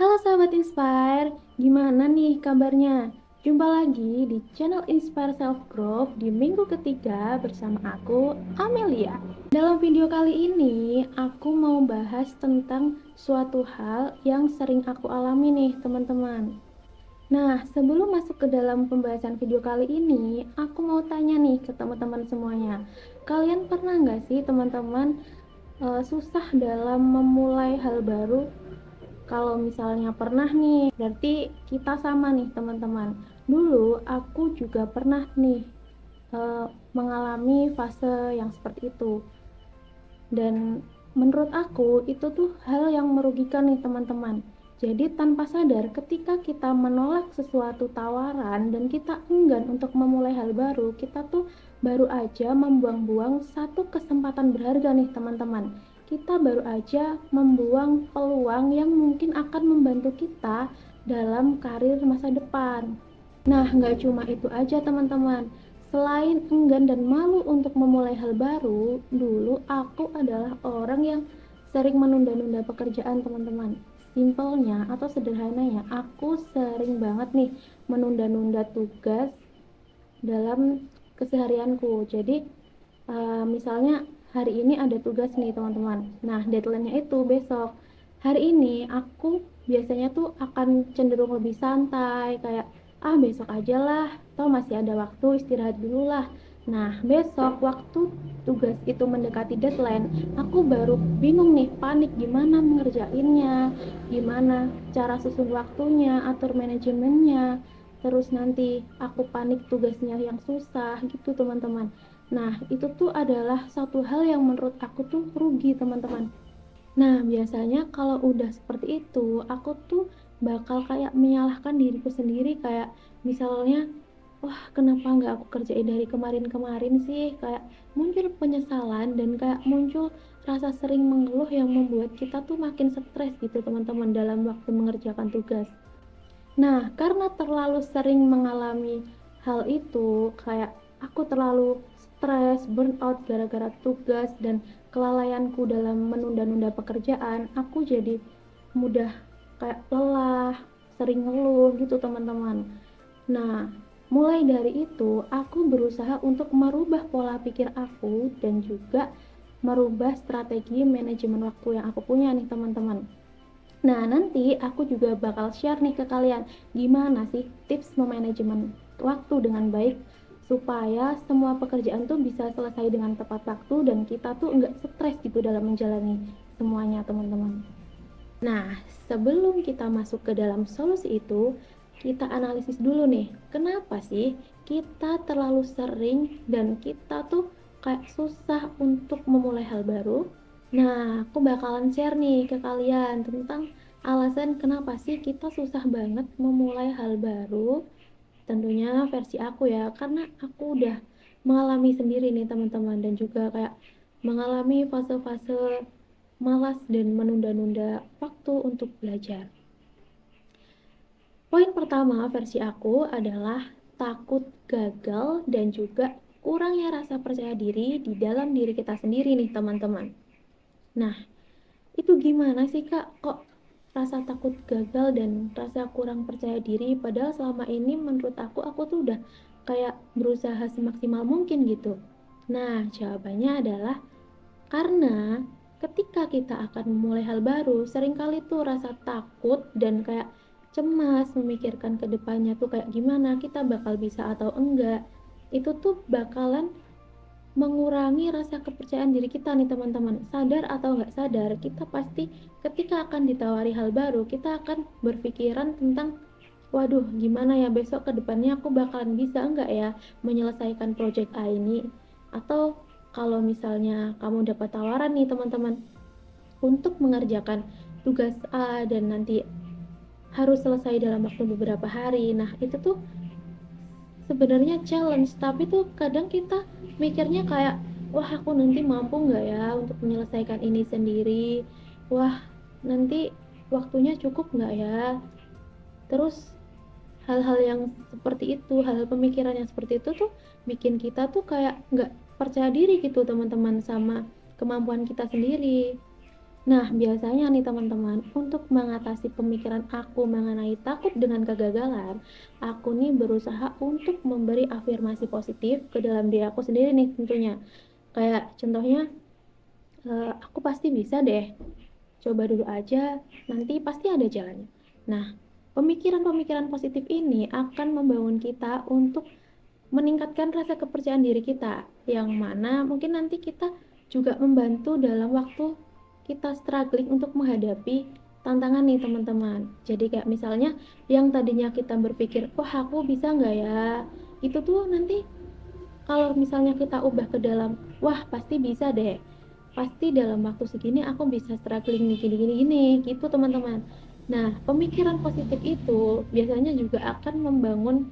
Halo sahabat Inspire, gimana nih kabarnya? Jumpa lagi di channel Inspire Self Growth di minggu ketiga bersama aku, Amelia. Dalam video kali ini, aku mau bahas tentang suatu hal yang sering aku alami nih teman-teman. Nah, sebelum masuk ke dalam pembahasan video kali ini, aku mau tanya nih ke teman-teman semuanya. Kalian pernah nggak sih teman-teman susah dalam memulai hal baru? Kalau misalnya pernah nih, berarti kita sama nih teman-teman. Dulu aku juga pernah nih mengalami fase yang seperti itu. Dan menurut aku itu tuh hal yang merugikan nih teman-teman. Jadi tanpa sadar ketika kita menolak sesuatu tawaran dan kita enggan untuk memulai hal baru, kita tuh baru aja membuang-buang satu kesempatan berharga nih teman-teman. Kita baru aja membuang peluang yang mungkin akan membantu kita dalam karir masa depan. Nah, nggak cuma itu aja teman-teman. Selain enggan dan malu untuk memulai hal baru, dulu aku adalah orang yang sering menunda-nunda pekerjaan teman-teman. Simpelnya atau sederhananya, aku sering banget nih menunda-nunda tugas dalam keseharianku. Jadi, misalnya hari ini ada tugas nih teman-teman. Nah, deadline-nya itu besok. Hari ini aku biasanya tuh akan cenderung lebih santai, kayak besok aja lah, toh masih ada waktu, istirahat dulu lah. Nah, besok waktu tugas itu mendekati deadline, aku baru bingung nih, panik gimana mengerjainnya, gimana cara susun waktunya, atur manajemennya, terus nanti aku panik tugasnya yang susah gitu teman-teman. Nah, itu tuh adalah satu hal yang menurut aku tuh rugi teman-teman. Nah, biasanya kalau udah seperti itu, aku tuh bakal kayak menyalahkan diriku sendiri, kayak misalnya, wah kenapa nggak aku kerjain dari kemarin-kemarin sih, kayak muncul penyesalan dan kayak muncul rasa sering mengeluh yang membuat kita tuh makin stres gitu teman-teman dalam waktu mengerjakan tugas. Nah, karena terlalu sering mengalami hal itu, kayak aku terlalu stres, burnout gara-gara tugas dan kelalaianku dalam menunda-nunda pekerjaan, aku jadi mudah kayak lelah, sering ngeluh gitu teman-teman. Nah, mulai dari itu, aku berusaha untuk merubah pola pikir aku dan juga merubah strategi manajemen waktu yang aku punya nih teman-teman. Nah, nanti aku juga bakal share nih ke kalian gimana sih tips memanajemen waktu dengan baik supaya semua pekerjaan tuh bisa selesai dengan tepat waktu dan kita tuh nggak stres gitu dalam menjalani semuanya teman-teman. Nah, sebelum kita masuk ke dalam solusi itu, kita analisis dulu nih, kenapa sih kita terlalu sering dan kita tuh kayak susah untuk memulai hal baru? Nah, aku bakalan share nih ke kalian tentang alasan kenapa sih kita susah banget memulai hal baru. Tentunya versi aku ya, karena aku udah mengalami sendiri nih teman-teman dan juga kayak mengalami fase-fase malas dan menunda-nunda waktu untuk belajar. Poin pertama versi aku adalah takut gagal dan juga kurangnya rasa percaya diri di dalam diri kita sendiri nih teman-teman. Nah, itu gimana sih Kak? Kok rasa takut gagal dan rasa kurang percaya diri padahal selama ini menurut aku tuh udah kayak berusaha semaksimal mungkin gitu. Nah, jawabannya adalah karena ketika kita akan memulai hal baru, seringkali tuh rasa takut dan kayak cemas memikirkan ke depannya tuh kayak gimana kita bakal bisa atau enggak. Itu tuh bakalan mengurangi rasa kepercayaan diri kita nih teman-teman. Sadar atau nggak sadar, kita pasti ketika akan ditawari hal baru, kita akan berpikiran tentang waduh gimana ya besok ke depannya aku bakalan bisa enggak ya menyelesaikan project A ini. Atau kalau misalnya kamu dapat tawaran nih teman-teman untuk mengerjakan tugas A dan nanti harus selesai dalam waktu beberapa hari. Nah, itu tuh sebenarnya challenge, tapi tuh kadang kita mikirnya kayak wah aku nanti mampu nggak ya untuk menyelesaikan ini sendiri, wah nanti waktunya cukup nggak ya, terus hal-hal yang seperti itu, hal-hal pemikiran yang seperti itu tuh bikin kita tuh kayak nggak percaya diri gitu teman-teman sama kemampuan kita sendiri. Nah, biasanya nih teman-teman, untuk mengatasi pemikiran aku mengenai takut dengan kegagalan, aku nih berusaha untuk memberi afirmasi positif ke dalam diri aku sendiri nih tentunya. Kayak contohnya, aku pasti bisa deh, coba dulu aja, nanti pasti ada jalannya. Nah, pemikiran-pemikiran positif ini akan membangun kita untuk meningkatkan rasa kepercayaan diri kita, yang mana mungkin nanti kita juga membantu dalam waktu kita struggling untuk menghadapi tantangan nih teman-teman. Jadi kayak misalnya yang tadinya kita berpikir, wah aku bisa nggak ya, itu tuh nanti kalau misalnya kita ubah ke dalam, wah pasti bisa deh, pasti dalam waktu segini aku bisa struggling nih gini gitu teman-teman. Nah, pemikiran positif itu biasanya juga akan membangun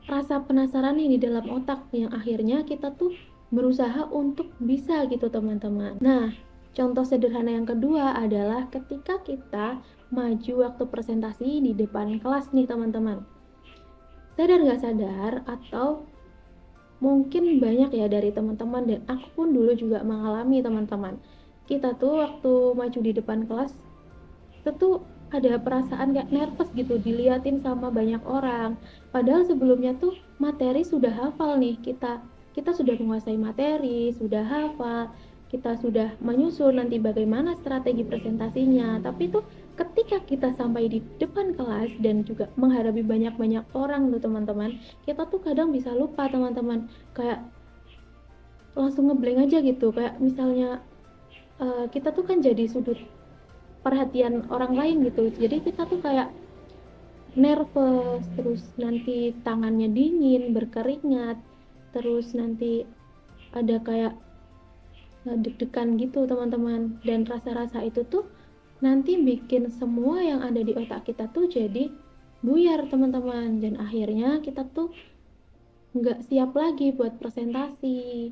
rasa penasaran nih di dalam otak yang akhirnya kita tuh berusaha untuk bisa gitu teman-teman. Nah, contoh sederhana yang kedua adalah ketika kita maju waktu presentasi di depan kelas nih teman-teman. Sadar gak sadar atau mungkin banyak ya dari teman-teman dan aku pun dulu juga mengalami teman-teman. Kita tuh waktu maju di depan kelas itu tuh ada perasaan kayak nervous gitu diliatin sama banyak orang, padahal sebelumnya tuh materi sudah hafal nih, kita sudah menguasai materi, sudah hafal, kita sudah menyusun nanti bagaimana strategi presentasinya, tapi tuh ketika kita sampai di depan kelas dan juga menghadapi banyak-banyak orang tuh teman-teman, kita tuh kadang bisa lupa teman-teman, kayak langsung ngeblank aja gitu, kayak misalnya kita tuh kan jadi sudut perhatian orang lain gitu, jadi kita tuh kayak nervous, terus nanti tangannya dingin berkeringat, terus nanti ada kayak deg-degan gitu teman-teman, dan rasa-rasa itu tuh nanti bikin semua yang ada di otak kita tuh jadi buyar teman-teman, dan akhirnya kita tuh nggak siap lagi buat presentasi.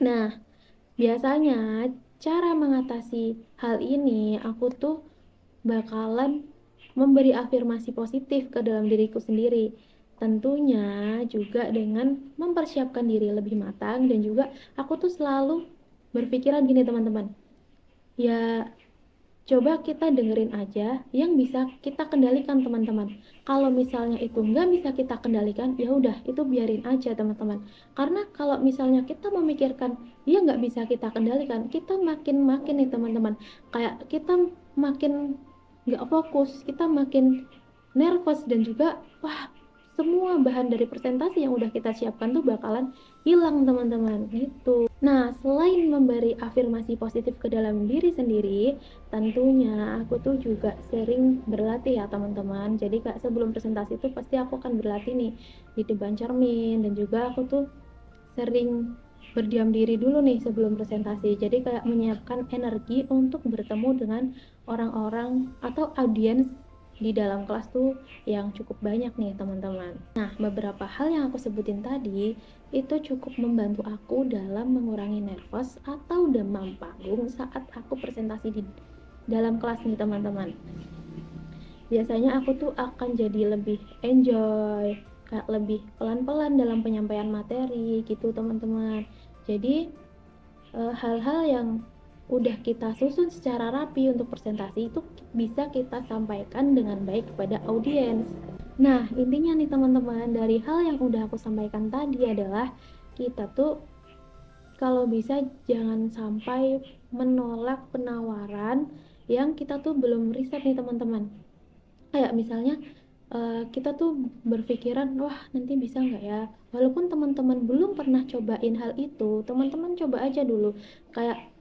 Nah, biasanya cara mengatasi hal ini aku tuh bakalan memberi afirmasi positif ke dalam diriku sendiri. Tentunya juga dengan mempersiapkan diri lebih matang, dan juga aku tuh selalu berpikiran gini teman-teman. Ya, coba kita dengerin aja yang bisa kita kendalikan teman-teman. Kalau misalnya itu nggak bisa kita kendalikan, ya udah itu biarin aja teman-teman. Karena kalau misalnya kita memikirkan dia nggak bisa kita kendalikan, kita makin nih teman-teman. Kayak kita makin nggak fokus, kita makin nervous, dan juga wah, semua bahan dari presentasi yang udah kita siapkan tuh bakalan hilang teman-teman gitu. Nah, selain memberi afirmasi positif ke dalam diri sendiri, tentunya aku tuh juga sering berlatih ya teman-teman. Jadi kak sebelum presentasi tuh pasti aku akan berlatih nih di depan cermin, dan juga aku tuh sering berdiam diri dulu nih sebelum presentasi. Jadi kayak menyiapkan energi untuk bertemu dengan orang-orang atau audiens di dalam kelas tuh yang cukup banyak nih teman-teman. Nah, beberapa hal yang aku sebutin tadi itu cukup membantu aku dalam mengurangi nervous atau demam panggung saat aku presentasi di dalam kelas nih teman-teman. Biasanya aku tuh akan jadi lebih enjoy, kayak lebih pelan-pelan dalam penyampaian materi gitu teman-teman. Jadi hal-hal yang udah kita susun secara rapi untuk presentasi itu bisa kita sampaikan dengan baik kepada audiens. Nah, intinya nih teman-teman, dari hal yang udah aku sampaikan tadi adalah kita tuh kalau bisa jangan sampai menolak penawaran yang kita tuh belum riset nih teman-teman. Kayak misalnya kita tuh berpikiran, wah nanti bisa nggak ya, walaupun teman-teman belum pernah cobain hal itu, teman-teman coba aja dulu, kayak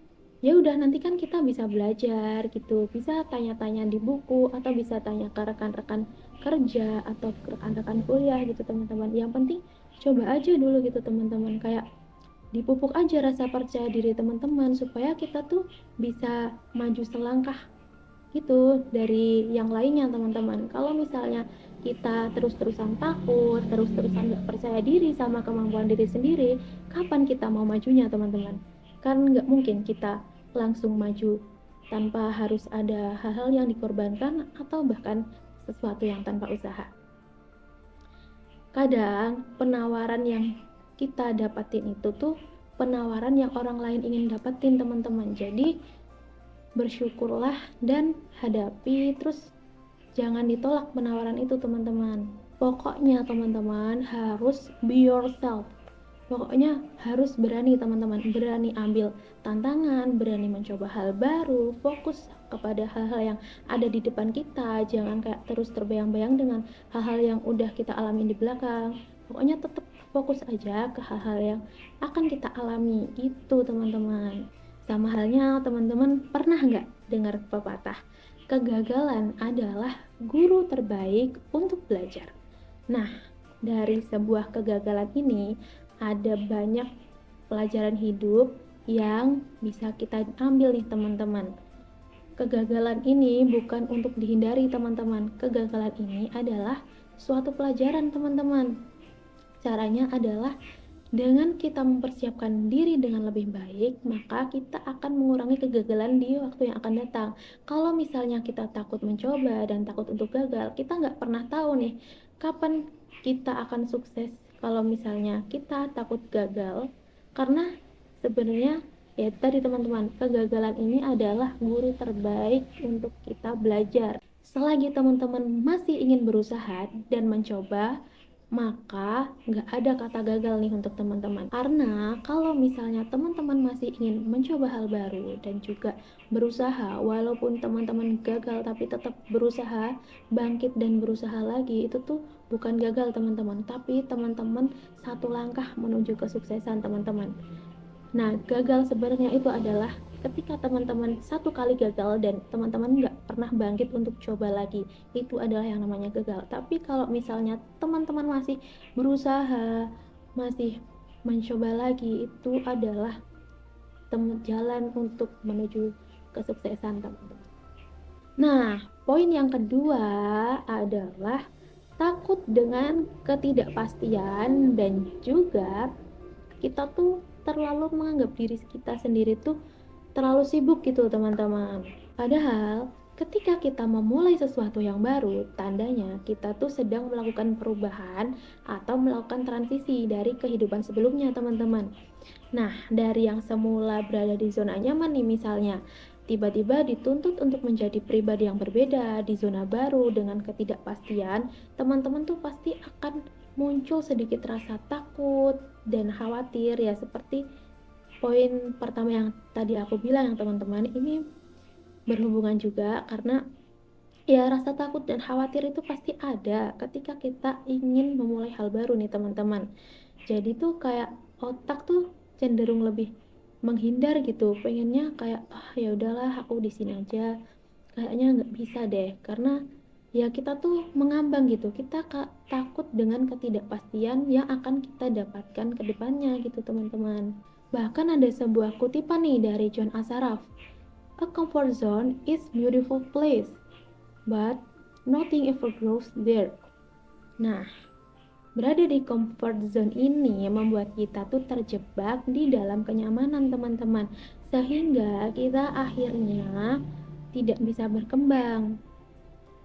ya udah nanti kan kita bisa belajar gitu, bisa tanya-tanya di buku atau bisa tanya ke rekan-rekan kerja atau ke rekan-rekan kuliah gitu teman-teman. Yang penting coba aja dulu gitu teman-teman, kayak dipupuk aja rasa percaya diri teman-teman supaya kita tuh bisa maju selangkah gitu dari yang lainnya teman-teman. Kalau misalnya kita terus-terusan takut, terus-terusan gak percaya diri sama kemampuan diri sendiri, kapan kita mau majunya teman-teman? Kan nggak mungkin kita langsung maju tanpa harus ada hal-hal yang dikorbankan atau bahkan sesuatu yang tanpa usaha. Kadang penawaran yang kita dapatin itu tuh penawaran yang orang lain ingin dapetin teman-teman. Jadi bersyukurlah dan hadapi, terus jangan ditolak penawaran itu teman-teman. Pokoknya teman-teman harus be yourself. Pokoknya harus berani teman-teman, berani ambil tantangan, berani mencoba hal baru, fokus kepada hal-hal yang ada di depan kita, jangan kayak terus terbayang-bayang dengan hal-hal yang udah kita alami di belakang. Pokoknya tetap fokus aja ke hal-hal yang akan kita alami, itu teman-teman. Sama halnya teman-teman pernah nggak dengar pepatah, kegagalan adalah guru terbaik untuk belajar. Nah, dari sebuah kegagalan ini ada banyak pelajaran hidup yang bisa kita ambil nih teman-teman. Kegagalan ini bukan untuk dihindari teman-teman. Kegagalan ini adalah suatu pelajaran teman-teman. Caranya adalah dengan kita mempersiapkan diri dengan lebih baik, maka kita akan mengurangi kegagalan di waktu yang akan datang. Kalau misalnya kita takut mencoba dan takut untuk gagal, kita nggak pernah tahu nih kapan kita akan sukses kalau misalnya kita takut gagal. Karena sebenarnya ya tadi teman-teman, kegagalan ini adalah guru terbaik untuk kita belajar. Selagi teman-teman masih ingin berusaha dan mencoba, maka nggak ada kata gagal nih untuk teman-teman. Karena kalau misalnya teman-teman masih ingin mencoba hal baru dan juga berusaha, walaupun teman-teman gagal tapi tetap berusaha, bangkit dan berusaha lagi, itu tuh bukan gagal teman-teman, tapi teman-teman satu langkah menuju kesuksesan teman-teman. Nah, gagal sebenarnya itu adalah ketika teman-teman satu kali gagal dan teman-teman nggak pernah bangkit untuk coba lagi. Itu adalah yang namanya gagal. Tapi kalau misalnya teman-teman masih berusaha, masih mencoba lagi, itu adalah jalan untuk menuju kesuksesan teman-teman. Nah, poin yang kedua adalah takut dengan ketidakpastian dan juga kita tuh terlalu menganggap diri kita sendiri tuh terlalu sibuk gitu teman-teman. Padahal ketika kita memulai sesuatu yang baru, tandanya kita tuh sedang melakukan perubahan atau melakukan transisi dari kehidupan sebelumnya teman-teman. Nah, dari yang semula berada di zona nyaman nih misalnya, tiba-tiba dituntut untuk menjadi pribadi yang berbeda di zona baru dengan ketidakpastian, teman-teman tuh pasti akan muncul sedikit rasa takut dan khawatir ya, seperti poin pertama yang tadi aku bilang teman-teman. Ini berhubungan juga karena ya rasa takut dan khawatir itu pasti ada ketika kita ingin memulai hal baru nih teman-teman. Jadi tuh kayak otak tuh cenderung lebih menghindar gitu, pengennya kayak ya udahlah aku di sini aja, kayaknya nggak bisa deh, karena ya kita tuh mengambang gitu, kita takut dengan ketidakpastian yang akan kita dapatkan ke depannya gitu teman-teman. Bahkan ada sebuah kutipan nih dari John Assaraf, a comfort zone is beautiful place, but nothing ever grows there. Nah, berada di comfort zone ini membuat kita tuh terjebak di dalam kenyamanan teman-teman, sehingga kita akhirnya tidak bisa berkembang.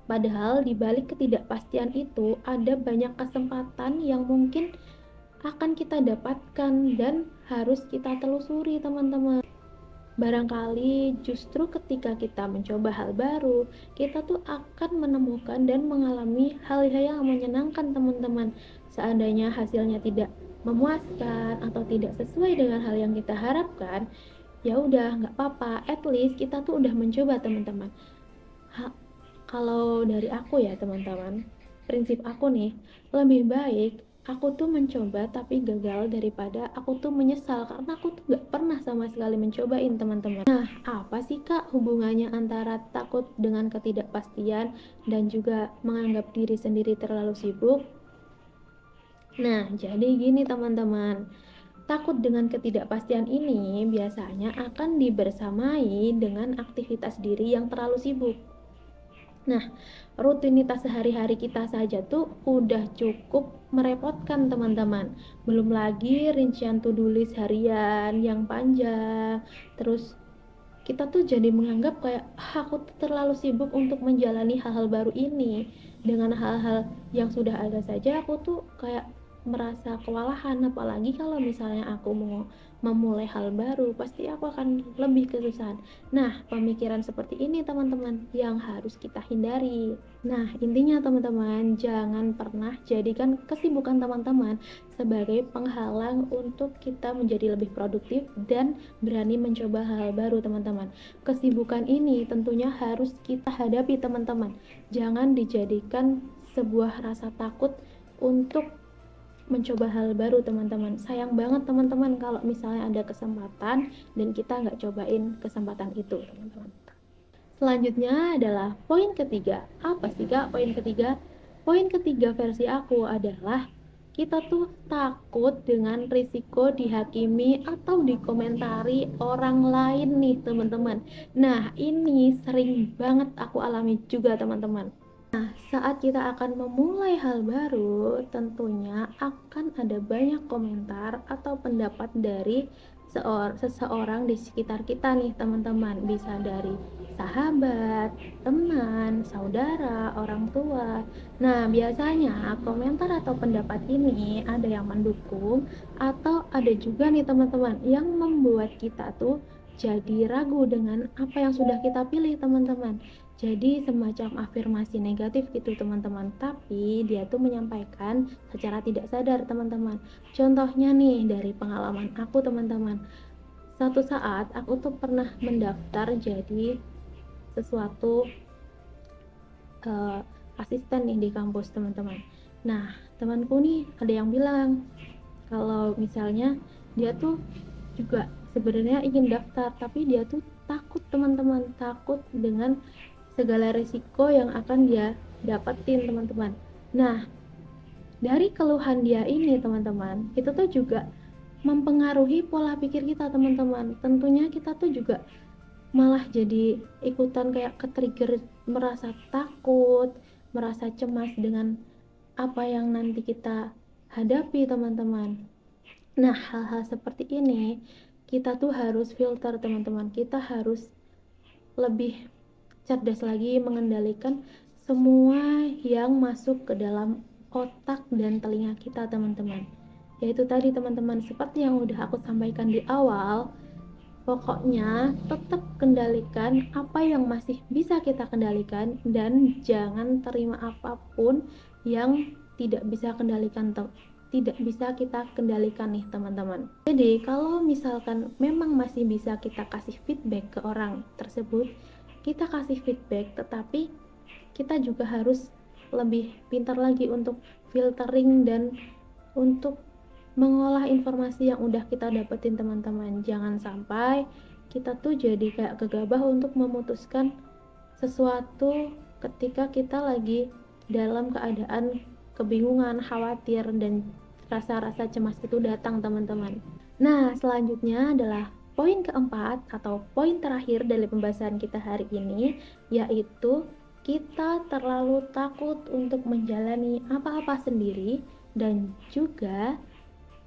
Padahal di balik ketidakpastian itu ada banyak kesempatan yang mungkin akan kita dapatkan dan harus kita telusuri teman-teman. Barangkali justru ketika kita mencoba hal baru, kita tuh akan menemukan dan mengalami hal-hal yang menyenangkan teman-teman. Seandainya hasilnya tidak memuaskan atau tidak sesuai dengan hal yang kita harapkan, ya udah nggak apa-apa, at least kita tuh udah mencoba teman-teman. Kalau dari aku ya teman-teman, prinsip aku nih, lebih baik aku tuh mencoba tapi gagal daripada aku tuh menyesal karena aku tuh gak pernah sama sekali mencobain teman-teman. Nah, apa sih kak hubungannya antara takut dengan ketidakpastian dan juga menganggap diri sendiri terlalu sibuk? Nah, jadi gini teman-teman, takut dengan ketidakpastian ini biasanya akan dibersamai dengan aktivitas diri yang terlalu sibuk. Nah, rutinitas sehari-hari kita saja tuh udah cukup merepotkan teman-teman. Belum lagi rincian to-do list harian yang panjang. Terus kita tuh jadi menganggap kayak aku tuh terlalu sibuk untuk menjalani hal-hal baru ini. Dengan hal-hal yang sudah ada saja aku tuh kayak merasa kewalahan, apalagi kalau misalnya aku mau memulai hal baru, pasti aku akan lebih kesusahan. Nah, pemikiran seperti ini teman-teman yang harus kita hindari. Nah, intinya teman-teman, jangan pernah jadikan kesibukan teman-teman sebagai penghalang untuk kita menjadi lebih produktif dan berani mencoba hal baru teman-teman. Kesibukan ini tentunya harus kita hadapi teman-teman. Jangan dijadikan sebuah rasa takut untuk mencoba hal baru teman-teman. Sayang banget teman-teman kalau misalnya ada kesempatan dan kita nggak cobain kesempatan itu teman-teman. Selanjutnya adalah poin ketiga. Apa sih kak poin ketiga? Poin ketiga versi aku adalah kita tuh takut dengan risiko dihakimi atau dikomentari orang lain nih teman-teman. Nah ini sering banget aku alami juga teman-teman. Saat kita akan memulai hal baru, tentunya akan ada banyak komentar atau pendapat dari seseorang di sekitar kita nih teman-teman. Bisa dari sahabat, teman, saudara, orang tua. Nah, biasanya komentar atau pendapat ini ada yang mendukung atau ada juga nih teman-teman yang membuat kita tuh jadi ragu dengan apa yang sudah kita pilih teman-teman. Jadi semacam afirmasi negatif gitu teman-teman, tapi dia tuh menyampaikan secara tidak sadar teman-teman. Contohnya nih dari pengalaman aku teman-teman. Satu saat aku tuh pernah mendaftar jadi sesuatu asisten nih di kampus teman-teman. Nah temanku nih ada yang bilang kalau misalnya dia tuh juga sebenarnya ingin daftar, tapi dia tuh takut teman-teman, takut dengan segala risiko yang akan dia dapetin teman-teman. Nah dari keluhan dia ini teman-teman, itu tuh juga mempengaruhi pola pikir kita teman-teman. Tentunya kita tuh juga malah jadi ikutan kayak ke-trigger, merasa takut, merasa cemas dengan apa yang nanti kita hadapi teman-teman. Nah hal-hal seperti ini kita tuh harus filter teman-teman, kita harus lebih cerdas lagi mengendalikan semua yang masuk ke dalam otak dan telinga kita teman-teman. Yaitu tadi teman-teman, seperti yang udah aku sampaikan di awal, pokoknya tetap kendalikan apa yang masih bisa kita kendalikan dan jangan terima apapun yang tidak bisa kita kendalikan nih teman-teman. Jadi kalau misalkan memang masih bisa kita kasih feedback ke orang tersebut, kita kasih feedback, tetapi kita juga harus lebih pintar lagi untuk filtering dan untuk mengolah informasi yang udah kita dapetin teman-teman. Jangan sampai kita tuh jadi kayak gegabah untuk memutuskan sesuatu ketika kita lagi dalam keadaan kebingungan, khawatir, dan rasa-rasa cemas itu datang teman-teman. Nah selanjutnya adalah poin keempat atau poin terakhir dari pembahasan kita hari ini, yaitu kita terlalu takut untuk menjalani apa-apa sendiri, dan juga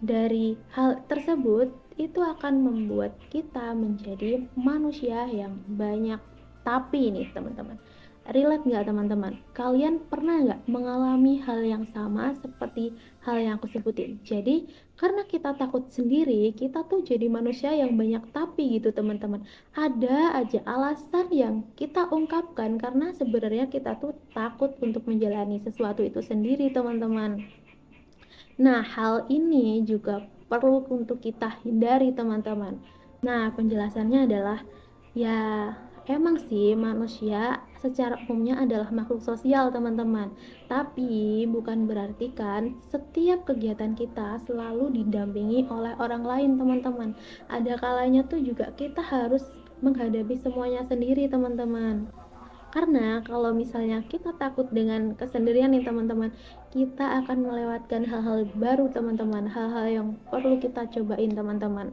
dari hal tersebut itu akan membuat kita menjadi manusia yang banyak tapi nih teman-teman. Relate nggak teman-teman? Kalian pernah nggak mengalami hal yang sama seperti hal yang aku sebutin? Jadi karena kita takut sendiri, kita tuh jadi manusia yang banyak tapi gitu teman-teman. Ada aja alasan yang kita ungkapkan karena sebenarnya kita tuh takut untuk menjalani sesuatu itu sendiri teman-teman. Nah hal ini juga perlu untuk kita hindari teman-teman. Nah penjelasannya adalah ya emang sih manusia secara umumnya adalah makhluk sosial teman-teman, tapi bukan berarti kan setiap kegiatan kita selalu didampingi oleh orang lain teman-teman. Ada kalanya tuh juga kita harus menghadapi semuanya sendiri teman-teman. Karena kalau misalnya kita takut dengan kesendirian nih teman-teman, kita akan melewatkan hal-hal baru teman-teman, hal-hal yang perlu kita cobain teman-teman.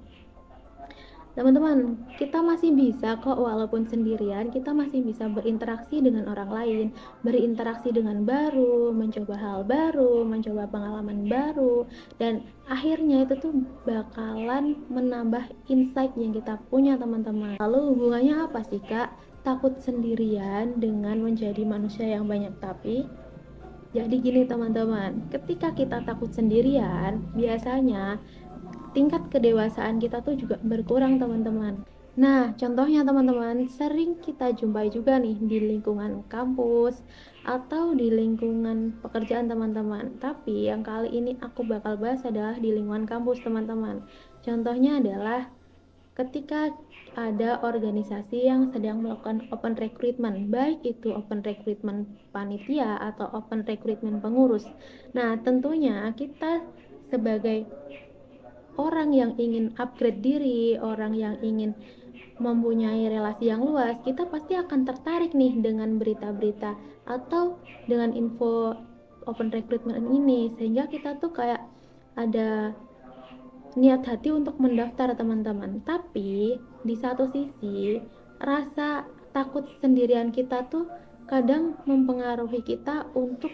Teman-teman, kita masih bisa kok walaupun sendirian, kita masih bisa berinteraksi dengan orang lain, berinteraksi dengan baru, mencoba hal baru, mencoba pengalaman baru, dan akhirnya itu tuh bakalan menambah insight yang kita punya teman-teman. Lalu hubungannya apa sih kak? Takut sendirian dengan menjadi manusia yang banyak tapi? Jadi gini teman-teman, ketika kita takut sendirian, biasanya tingkat kedewasaan kita tuh juga berkurang teman-teman. Nah, contohnya teman-teman, sering kita jumpai juga nih di lingkungan kampus atau di lingkungan pekerjaan teman-teman. Tapi yang kali ini aku bakal bahas adalah di lingkungan kampus teman-teman. Contohnya adalah ketika ada organisasi yang sedang melakukan open recruitment, baik itu open recruitment panitia atau open recruitment pengurus. Nah, tentunya kita sebagai orang yang ingin upgrade diri, orang yang ingin mempunyai relasi yang luas, kita pasti akan tertarik nih dengan berita-berita atau dengan info open recruitment ini, sehingga kita tuh kayak ada niat hati untuk mendaftar teman-teman. Tapi di satu sisi rasa takut sendirian kita tuh kadang mempengaruhi kita untuk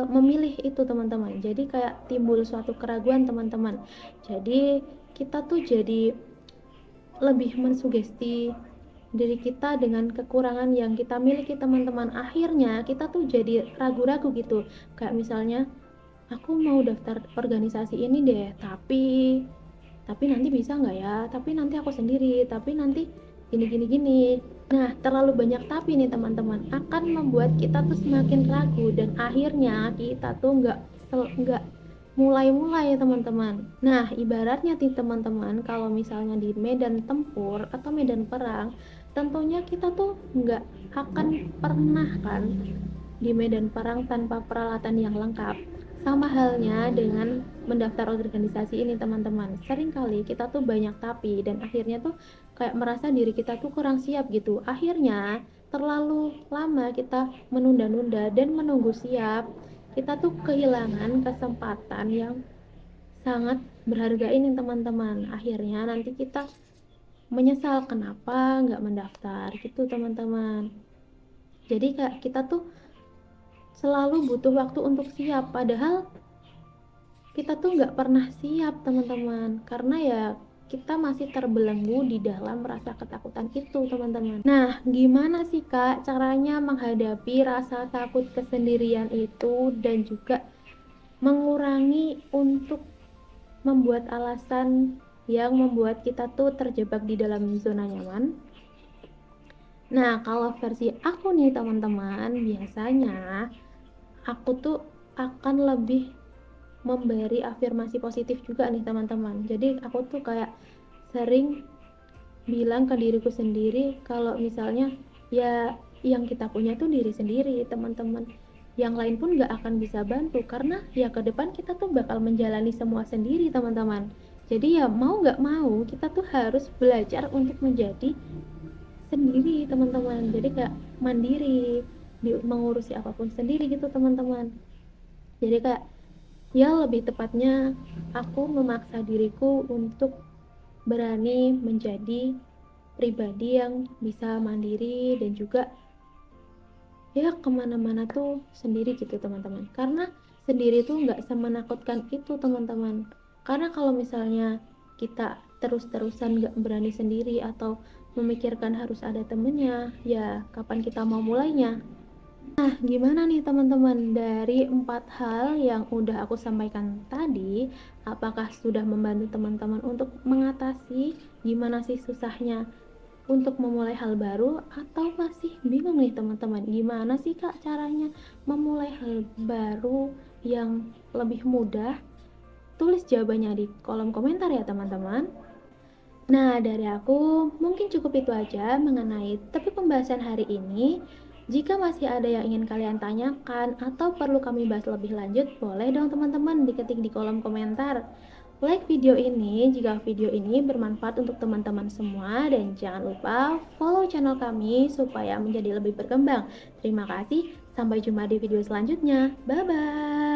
memilih itu teman-teman. Jadi kayak timbul suatu keraguan teman-teman. Jadi kita tuh jadi lebih mensugesti diri kita dengan kekurangan yang kita miliki teman-teman. Akhirnya kita tuh jadi ragu-ragu gitu. Kayak misalnya aku mau daftar organisasi ini deh, tapi nanti bisa nggak ya? Tapi nanti aku sendiri, tapi nanti gini. Nah, terlalu banyak tapi nih teman-teman akan membuat kita tuh semakin ragu dan akhirnya kita tuh nggak mulai teman-teman. Nah, ibaratnya nih teman-teman, kalau misalnya di medan tempur atau medan perang, tentunya kita tuh nggak akan pernah kan di medan perang tanpa peralatan yang lengkap. Sama halnya dengan mendaftar organisasi ini teman-teman. Seringkali kita tuh banyak tapi dan akhirnya tuh kayak merasa diri kita tuh kurang siap gitu. Akhirnya terlalu lama kita menunda-nunda dan menunggu siap, kita tuh kehilangan kesempatan yang sangat berharga ini teman-teman. Akhirnya nanti kita menyesal kenapa nggak mendaftar gitu teman-teman. Jadi kayak kita tuh selalu butuh waktu untuk siap, padahal kita tuh nggak pernah siap teman-teman, karena ya kita masih terbelenggu di dalam rasa ketakutan itu teman-teman. Nah, gimana sih Kak caranya menghadapi rasa takut kesendirian itu dan juga mengurangi untuk membuat alasan yang membuat kita tuh terjebak di dalam zona nyaman? Nah, kalau versi aku nih teman-teman, biasanya aku tuh akan lebih memberi afirmasi positif juga nih teman-teman. Jadi aku tuh kayak sering bilang ke diriku sendiri kalau misalnya ya yang kita punya tuh diri sendiri teman-teman. Yang lain pun gak akan bisa bantu karena ya ke depan kita tuh bakal menjalani semua sendiri teman-teman. Jadi ya mau gak mau kita tuh harus belajar untuk menjadi sendiri teman-teman. Jadi kayak mandiri, mengurusi apapun sendiri gitu teman-teman. Jadi kayak ya lebih tepatnya aku memaksa diriku untuk berani menjadi pribadi yang bisa mandiri dan juga ya kemana-mana tuh sendiri gitu teman-teman. Karena sendiri tuh nggak semenakutkan itu teman-teman. Karena kalau misalnya kita terus-terusan nggak berani sendiri atau memikirkan harus ada temennya, ya kapan kita mau mulainya? Nah, gimana nih teman-teman, dari 4 hal yang udah aku sampaikan tadi, apakah sudah membantu teman-teman untuk mengatasi gimana sih susahnya untuk memulai hal baru, atau masih bingung nih teman-teman, gimana sih Kak caranya memulai hal baru yang lebih mudah? Tulis jawabannya di kolom komentar ya teman-teman. Nah, dari aku mungkin cukup itu aja mengenai topik pembahasan hari ini. Jika masih ada yang ingin kalian tanyakan atau perlu kami bahas lebih lanjut, boleh dong teman-teman diketik di kolom komentar. Like video ini jika video ini bermanfaat untuk teman-teman semua dan jangan lupa follow channel kami supaya menjadi lebih berkembang. Terima kasih, sampai jumpa di video selanjutnya. Bye-bye.